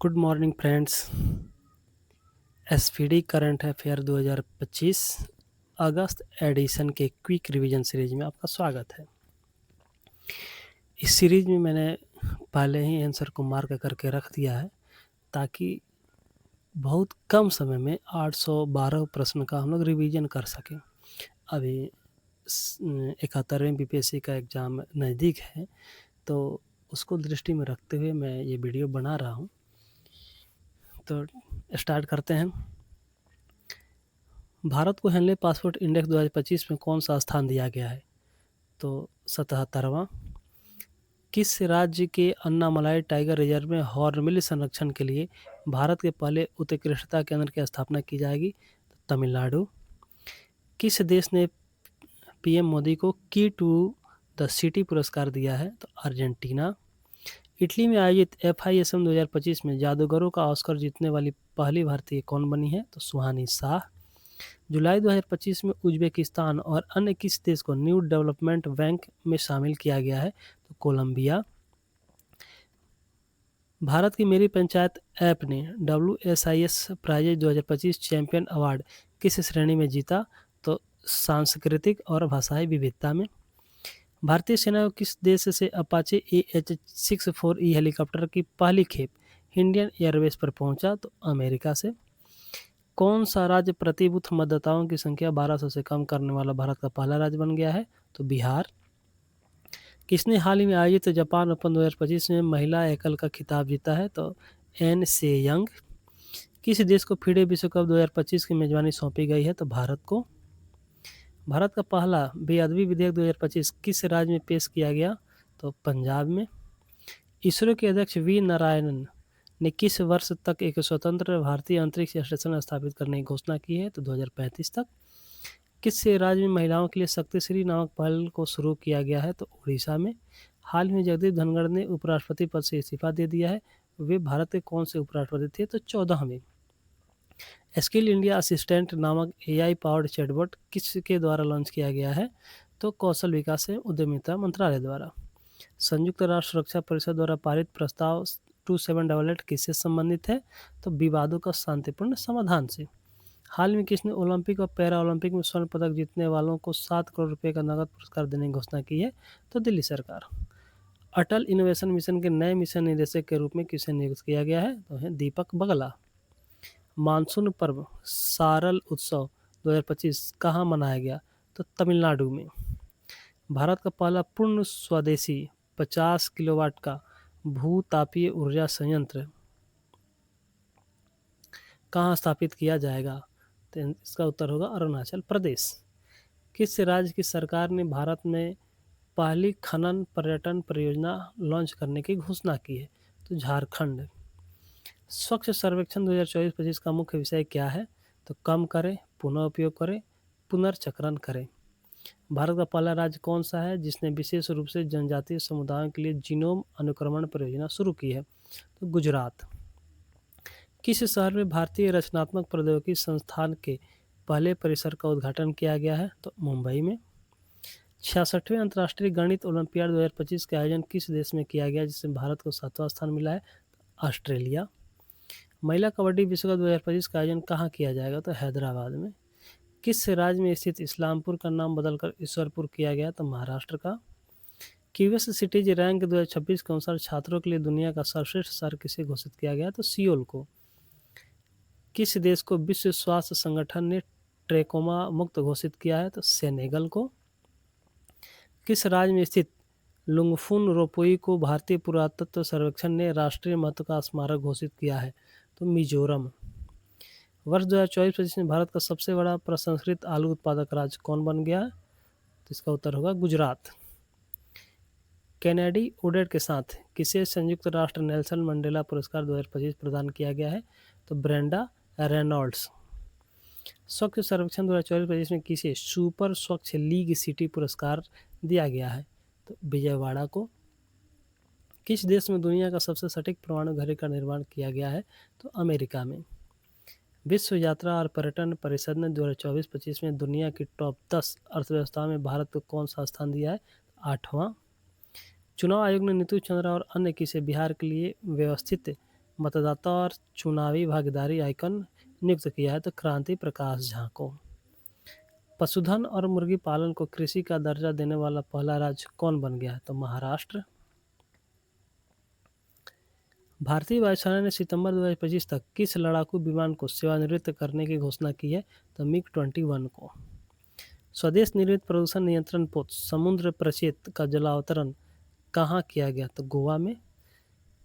Good morning friends. SPD current affair 2025 अगस्त addition के quick revision series में आपका स्वागत है। इस सीरीज में मैंने पहले ही आंसर को मार्क करके रख दिया है ताकि बहुत कम समय में 812 प्रश्न का हम लोग रिवीजन कर सकें। अभी 71वें बीपीएससी का एग्ज़ाम नज़दीक है, तो उसको दृष्टि में रखते हुए मैं ये वीडियो बना रहा हूँ। तो स्टार्ट करते हैं। भारत को हेनले पासपोर्ट इंडेक्स 2025 में कौन सा स्थान दिया गया है? तो 77वां। किस राज्य के अन्नामलाई टाइगर रिजर्व में हॉर्नबिल संरक्षण के लिए भारत के पहले उत्कृष्टता केंद्र की स्थापना की जाएगी? तो तमिलनाडु। किस देश ने पीएम मोदी को की टू द सिटी पुरस्कार दिया है? तो अर्जेंटीना। इटली में आयोजित FISM 2025 में जादूगरों का ऑस्कर जीतने वाली पहली भारतीय कौन बनी है? तो सुहानी शाह। जुलाई 2025 में उज्बेकिस्तान और अन्य किस देश को न्यू डेवलपमेंट बैंक में शामिल किया गया है? तो कोलंबिया। भारत की मेरी पंचायत ऐप ने WSIS प्राइज 2025 चैंपियन अवार्ड किस श्रेणी में जीता? तो सांस्कृतिक और भाषाई विविधता में। भारतीय सेना को किस देश से अपाचे AH-64E हेलीकॉप्टर की पहली खेप इंडियन एयरवेज पर पहुंचा? तो अमेरिका से। कौन सा राज्य प्रति बूथ मतदाताओं की संख्या 1200 से कम करने वाला भारत का पहला राज्य बन गया है? तो बिहार। किसने हाल ही में आयोजित जापान ओपन 2025 में महिला एकल का खिताब जीता है? तो एन सेयंग। किस देश को फीडे विश्व कप 2025 की मेजबानी सौंपी गई है? तो भारत को। भारत का पहला बेअदबी विधेयक 2025 किस राज्य में पेश किया गया? तो पंजाब में। इसरो के अध्यक्ष वी नारायणन ने किस वर्ष तक एक स्वतंत्र भारतीय अंतरिक्ष स्टेशन स्थापित करने की घोषणा की है? तो 2035 तक। किस राज्य में महिलाओं के लिए शक्तिश्री नामक पहल को शुरू किया गया है? तो उड़ीसा में। हाल ही में जगदीप धनखड़ ने उपराष्ट्रपति पद से इस्तीफा दे दिया है। वे भारत के कौन से उपराष्ट्रपति थे? तो 14वें। स्किल इंडिया असिस्टेंट नामक AI पावर्ड चैटबॉट किसके द्वारा लॉन्च किया गया है? तो कौशल विकास एवं उद्यमिता मंत्रालय द्वारा। संयुक्त राष्ट्र सुरक्षा परिषद द्वारा पारित प्रस्ताव 2788 किससे संबंधित है? तो विवादों का शांतिपूर्ण समाधान से। हाल में किसने ओलंपिक और पैरा ओलंपिक में स्वर्ण पदक जीतने वालों को 7 करोड़ रुपए का नगद पुरस्कार देने की घोषणा की है? तो दिल्ली सरकार। अटल इनोवेशन मिशन के नए मिशन निदेशक के रूप में किसे नियुक्त किया गया है? तो है दीपक बगला। मानसून पर्व सारल उत्सव 2025 कहाँ मनाया गया? तो तमिलनाडु में। भारत का पहला पूर्ण स्वदेशी 50 किलोवाट का भूतापीय ऊर्जा संयंत्र कहाँ स्थापित किया जाएगा? तो इसका उत्तर होगा अरुणाचल प्रदेश। किस राज्य की सरकार ने भारत में पहली खनन पर्यटन परियोजना लॉन्च करने की घोषणा की है? तो झारखंड। स्वच्छ सर्वेक्षण 2024-25 का मुख्य विषय क्या है? तो कम करें, पुनः उपयोग करें, पुनर्चक्रण करें। भारत का पहला राज्य कौन सा है जिसने विशेष रूप से जनजातीय समुदायों के लिए जीनोम अनुक्रमण परियोजना शुरू की है? तो गुजरात। किस शहर में भारतीय रचनात्मक प्रौद्योगिकी संस्थान के पहले परिसर का उद्घाटन किया गया है? तो मुंबई में। 66वें अंतर्राष्ट्रीय गणित ओलंपियाड 2025 का आयोजन किस देश में किया गया जिसमें भारत को 7वां स्थान मिला है? ऑस्ट्रेलिया। महिला कबड्डी विश्व कप 2025 का आयोजन कहाँ किया जाएगा? तो हैदराबाद में। किस राज्य में स्थित इस्लामपुर का नाम बदलकर ईश्वरपुर किया गया? तो महाराष्ट्र का। क्यूएस सिटीज रैंक 2026 के अनुसार छात्रों के लिए दुनिया का सर्वश्रेष्ठ शहर किसे घोषित किया गया? तो सियोल को। किस देश को विश्व स्वास्थ्य संगठन ने ट्रेकोमा मुक्त घोषित किया है? तो सेनेगल को। किस राज्य में स्थित लुंगफुन रोपोई को भारतीय पुरातत्व सर्वेक्षण ने राष्ट्रीय महत्व का स्मारक घोषित किया है? तो मिजोरम। वर्ष 2024-25 में भारत का सबसे बड़ा प्रसंस्कृत आलू उत्पादक राज्य कौन बन गया? तो इसका उत्तर होगा गुजरात। कैनेडी ओडेड के साथ किसे संयुक्त राष्ट्र नेल्सन मंडेला पुरस्कार 2025 प्रदान किया गया है? तो ब्रेंडा रेनॉल्ड्स। स्वच्छ सर्वेक्षण 2024-25 में किसे सुपर स्वच्छ लीग सिटी पुरस्कार दिया गया है? तो विजयवाड़ा को। किस देश में दुनिया का सबसे सटीक परमाणु घड़ी का निर्माण किया गया है? तो अमेरिका में। विश्व यात्रा और पर्यटन परिषद ने 2024-25 में दुनिया की टॉप 10 अर्थव्यवस्थाओं में भारत को कौन सा स्थान दिया है? 8वां। चुनाव आयोग ने नीतू चंद्रा और अन्य किसे बिहार के लिए व्यवस्थित मतदाता और चुनावी भागीदारी आइकन नियुक्त किया है तो क्रांति प्रकाश झा को। पशुधन और मुर्गी पालन को कृषि का दर्जा देने वाला पहला राज्य कौन बन गया है तो महाराष्ट्र। भारतीय वायुसेना ने सितंबर 2025 तक किस लड़ाकू विमान को सेवानिवृत्त करने की घोषणा की है तो मिग-21 को। स्वदेश निर्मित प्रदूषण नियंत्रण पोत समुद्र प्रक्षेत्र का जलावतरण कहाँ किया गया तो गोवा में।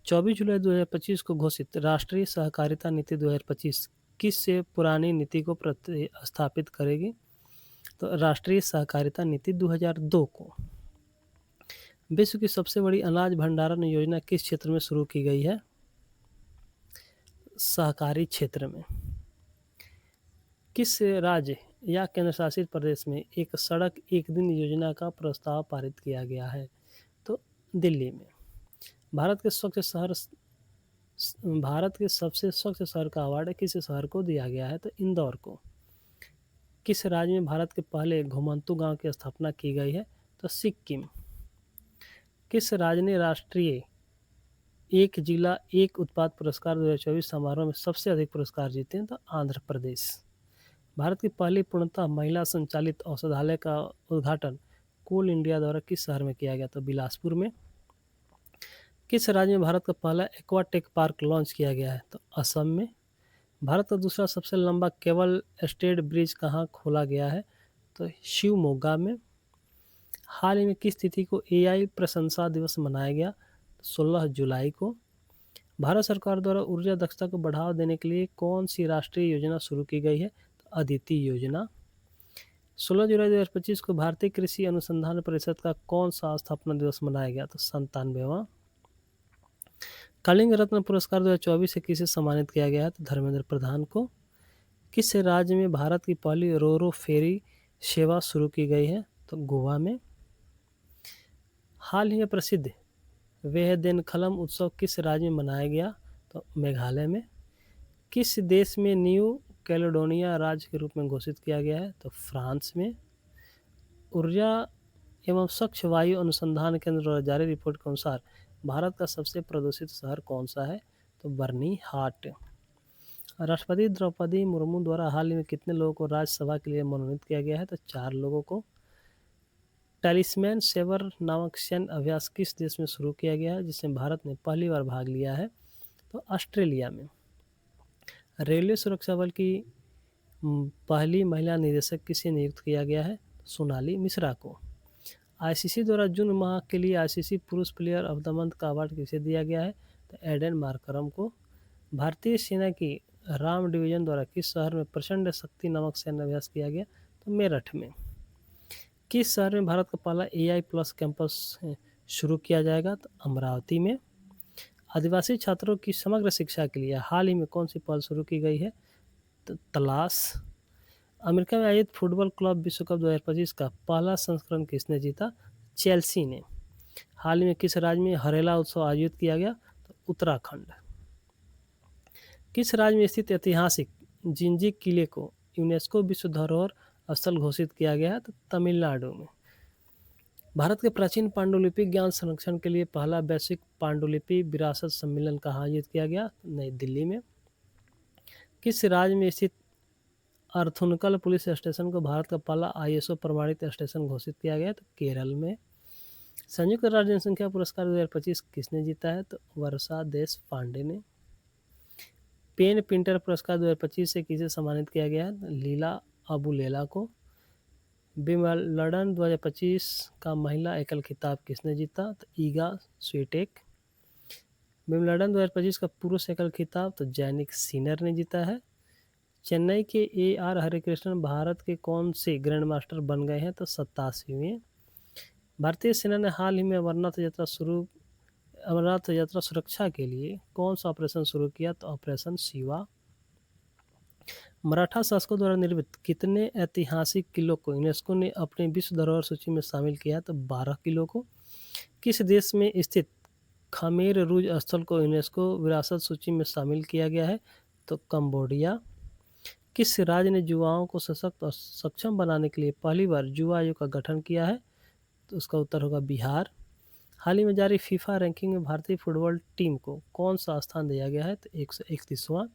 24 जुलाई 2025 को घोषित राष्ट्रीय सहकारिता नीति 2025 किस से पुरानी नीति को प्रतिस्थापित करेगी तो राष्ट्रीय सहकारिता नीति 2002 को। विश्व की सबसे बड़ी अनाज भंडारण योजना किस क्षेत्र में शुरू की गई है सहकारी क्षेत्र में। किस राज्य या केंद्रशासित प्रदेश में एक सड़क एक दिन योजना का प्रस्ताव पारित किया गया है तो दिल्ली में। भारत के सबसे स्वच्छ शहर का अवार्ड किस शहर को दिया गया है तो इंदौर को। किस राज्य में भारत के पहले घुमंतू गांव की स्थापना की गई है तो सिक्किम। किस राज्य ने राष्ट्रीय एक जिला एक उत्पाद पुरस्कार 2024 समारोह में सबसे अधिक पुरस्कार जीते हैं तो आंध्र प्रदेश। भारत की पहली पूर्णतः महिला संचालित औषधालय का उद्घाटन कोल इंडिया द्वारा किस शहर में किया गया तो बिलासपुर में। किस राज्य में भारत का पहला एक्वाटेक पार्क लॉन्च किया गया है तो असम में। भारत का दूसरा सबसे लंबा केबल स्टेड ब्रिज कहाँ खोला गया है तो शिवमोगा में। हाल ही में किस तिथि को एआई प्रशंसा दिवस मनाया गया 16 जुलाई को। भारत सरकार द्वारा ऊर्जा दक्षता को बढ़ावा देने के लिए कौन सी राष्ट्रीय योजना शुरू की गई है तो अदिति योजना। 16 जुलाई 2025 को भारतीय कृषि अनुसंधान परिषद का कौन सा स्थापना दिवस मनाया गया तो 97वां। कलिंग रत्न पुरस्कार 2024 से किसे सम्मानित किया गया है तो धर्मेंद्र प्रधान को। किस राज्य में भारत की पहली रोरो फेरी सेवा शुरू की गई है तो गोवा में। हाल ही में प्रसिद्ध वेहदेनखलम उत्सव किस राज्य में मनाया गया तो मेघालय में। किस देश में न्यू कैलेडोनिया राज्य के रूप में घोषित किया गया है तो फ्रांस में। ऊर्जा एवं स्वच्छ वायु अनुसंधान केंद्र द्वारा जारी रिपोर्ट के अनुसार भारत का सबसे प्रदूषित शहर कौन सा है तो बर्नीहाट। राष्ट्रपति द्रौपदी मुर्मू द्वारा हाल ही में कितने लोगों को राज्यसभा के लिए मनोनीत किया गया है तो 4 लोगों को। टैलिस्मैन सेवर नामक सैन्य अभ्यास किस देश में शुरू किया गया है जिसमें भारत ने पहली बार भाग लिया है तो ऑस्ट्रेलिया में। रेलवे सुरक्षा बल की पहली महिला निदेशक किसे नियुक्त किया गया है सोनाली मिश्रा को। आईसीसी द्वारा जून माह के लिए आईसीसी पुरुष प्लेयर ऑफ द मंथ का अवार्ड किसे दिया गया है तो एडन मार्करम को। भारतीय सेना की राम डिवीजन द्वारा किस शहर में प्रचंड शक्ति नामक सैन्य अभ्यास किया गया तो मेरठ में। किस शहर में भारत का पहला एआई प्लस कैंपस शुरू किया जाएगा तो अमरावती में। आदिवासी छात्रों की समग्र शिक्षा के लिए हाल ही में कौन सी पहल शुरू की गई है तो तलाश। अमेरिका में आयोजित फुटबॉल क्लब विश्व कप 2025 का पहला संस्करण किसने जीता चेल्सी ने। हाल ही में किस राज्य में हरेला उत्सव आयोजित किया गया तो उत्तराखंड। किस राज्य में स्थित ऐतिहासिक जिंजी किले को यूनेस्को विश्व धरोहर स्थल घोषित किया गया है तो तमिलनाडु में। भारत के प्राचीन पांडुलिपि ज्ञान संरक्षण के लिए पहला वैश्विक पांडुलिपि विरासत सम्मेलन कहाँ आयोजित किया गया नई दिल्ली में। किस राज्य में स्थित अर्थुनकल पुलिस स्टेशन को भारत का पहला आईएसओ प्रमाणित स्टेशन घोषित किया गया तो केरल में। संयुक्त राष्ट्र जनसंख्या पुरस्कार 2025 किसने जीता है तो वर्षा देश पांडे ने। पेन प्रिंटर पुरस्कार 2025 से किसे सम्मानित किया गया है लीला अबुलेला को। विंबलडन 2025 का महिला एकल खिताब किसने जीता तो ईगा स्वीटेक। विंबलडन 2025 का पुरुष एकल खिताब तो जैनिक सिनर ने जीता है। चेन्नई के AR हरिकृष्णन भारत के कौन से ग्रैंड मास्टर बन गए हैं तो 87वें। भारतीय सेना ने हाल ही में अमरनाथ यात्रा सुरक्षा के लिए कौन सा ऑपरेशन शुरू किया तो ऑपरेशन शिवा। मराठा शासकों द्वारा निर्मित कितने ऐतिहासिक किलों को यूनेस्को ने अपनी विश्व धरोहर सूची में शामिल किया तो 12 किलो को। किस देश में स्थित खमेर रूज स्थल को यूनेस्को विरासत सूची में शामिल किया गया है तो कंबोडिया। किस राज्य ने युवाओं को सशक्त और सक्षम बनाने के लिए पहली बार युवा आयोग का गठन किया है तो उसका उत्तर होगा बिहार। हाल ही में जारी फीफा रैंकिंग में भारतीय फुटबॉल टीम को कौन सा स्थान दिया गया है? तो 131वां।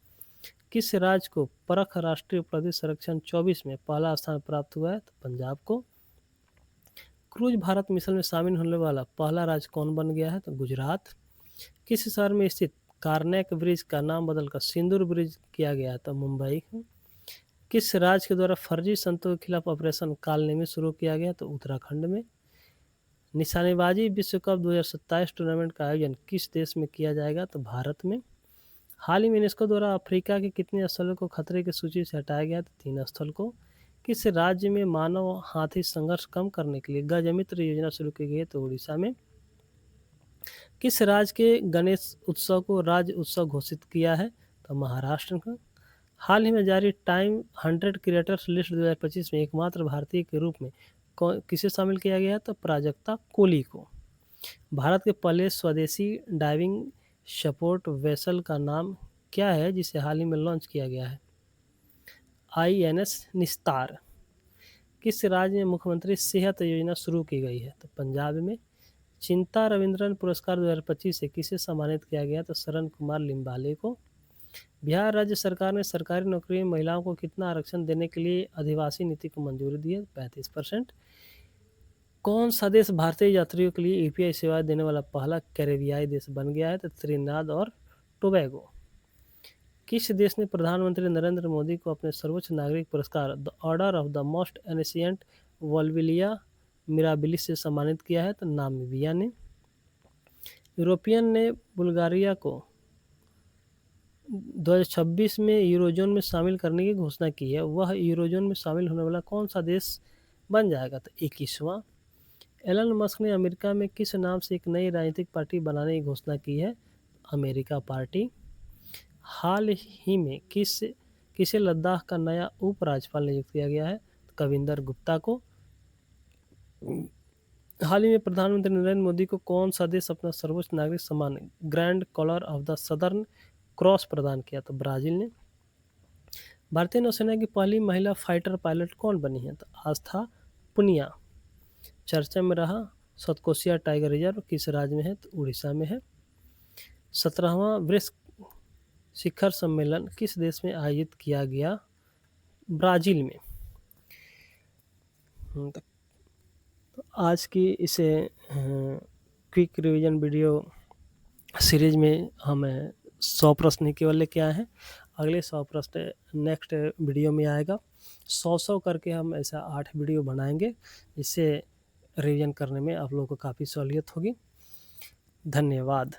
किस राज्य को परख राष्ट्रीय उपलब्धि संरक्षण 24 में पहला स्थान प्राप्त हुआ है? तो पंजाब को। क्रूज भारत मिशन में शामिल होने वाला पहला राज्य कौन बन गया है? तो गुजरात। किस शहर में स्थित कार्नेक ब्रिज का नाम बदलकर सिंदूर ब्रिज किया गया है? तो मुंबई। किस राज्य के द्वारा फर्जी संतों के खिलाफ ऑपरेशन कालनेमी शुरू किया गया? तो उत्तराखंड में। निशानेबाजी विश्व कप 2027 टूर्नामेंट का आयोजन किस देश में किया जाएगा? तो भारत में। हाल ही में यूनेस्को द्वारा अफ्रीका के कितने स्थलों को खतरे की सूची से हटाया गया? तो 3 स्थल को। किस राज्य में मानव हाथी संघर्ष कम करने के लिए गजमित्र योजना शुरू की गई है? तो उड़ीसा में। किस राज्य के गणेश उत्सव को राज्य उत्सव घोषित किया है? तो महाराष्ट्र का। हाल ही में जारी टाइम 100 क्रिएटर्स लिस्ट 2025 में एकमात्र भारतीय के रूप में किसे शामिल किया गया? तो प्राजक्ता कोहली को। भारत के पहले स्वदेशी डाइविंग सपोर्ट वेसल का नाम क्या है जिसे हाल ही में लॉन्च किया गया है? INS निस्तार। किस राज्य में मुख्यमंत्री सेहत योजना शुरू की गई है? तो पंजाब में। चिंता रविंद्रन पुरस्कार 2025 से किसे सम्मानित किया गया? तो शरण कुमार लिम्बाले को। बिहार राज्य सरकार ने सरकारी नौकरी में महिलाओं को कितना आरक्षण देने के लिए अधिवासी नीति को मंजूरी दी है? 35%। कौन सा देश भारतीय यात्रियों के लिए UPI सेवाएं देने वाला पहला कैरेबियाई देश बन गया है? तो त्रिनाद और टोबैगो। किस देश ने प्रधानमंत्री नरेंद्र मोदी को अपने सर्वोच्च नागरिक पुरस्कार the order of the most ancient वॉल्विलिया मिराबिलिस से सम्मानित किया है? तो नामीबिया ने। यूरोपियन ने बुल्गारिया को 2026 में यूरोजोन में शामिल करने की घोषणा की है। वह यूरोजोन में शामिल होने वाला कौन सा देश बन जाएगा? तो 21वां। एलन मस्क ने अमेरिका में किस नाम से एक नई राजनीतिक पार्टी बनाने की घोषणा की है? America party. हाल ही में किसे लद्दाख का नया उपराज्यपाल नियुक्त किया गया है? तो कविंदर गुप्ता को। हाल ही में प्रधानमंत्री नरेंद्र मोदी को कौन सा देश अपना सर्वोच्च नागरिक सम्मान Grand Collar of the Southern Cross प्रदान किया? तो ब्राजील ने। भारतीय नौसेना की पहली महिला फाइटर पायलट कौन बनी है? तो आस्था पुनिया। चर्चा में रहा सतकोशिया टाइगर रिजर्व किस राज्य में है? तो उड़ीसा में है। 17वां ब्रिक्स शिखर सम्मेलन किस देश में आयोजित किया गया? ब्राजील में। तो आज की इसे क्विक रिवीजन वीडियो सीरीज में हम 100 प्रश्न केवल लेके आए हैं। अगले 100 प्रश्न नेक्स्ट वीडियो में आएगा। 100 करके हम ऐसा 8 वीडियो बनाएंगे। इससे रिवीजन करने में आप लोगों को काफ़ी सहूलियत होगी। धन्यवाद।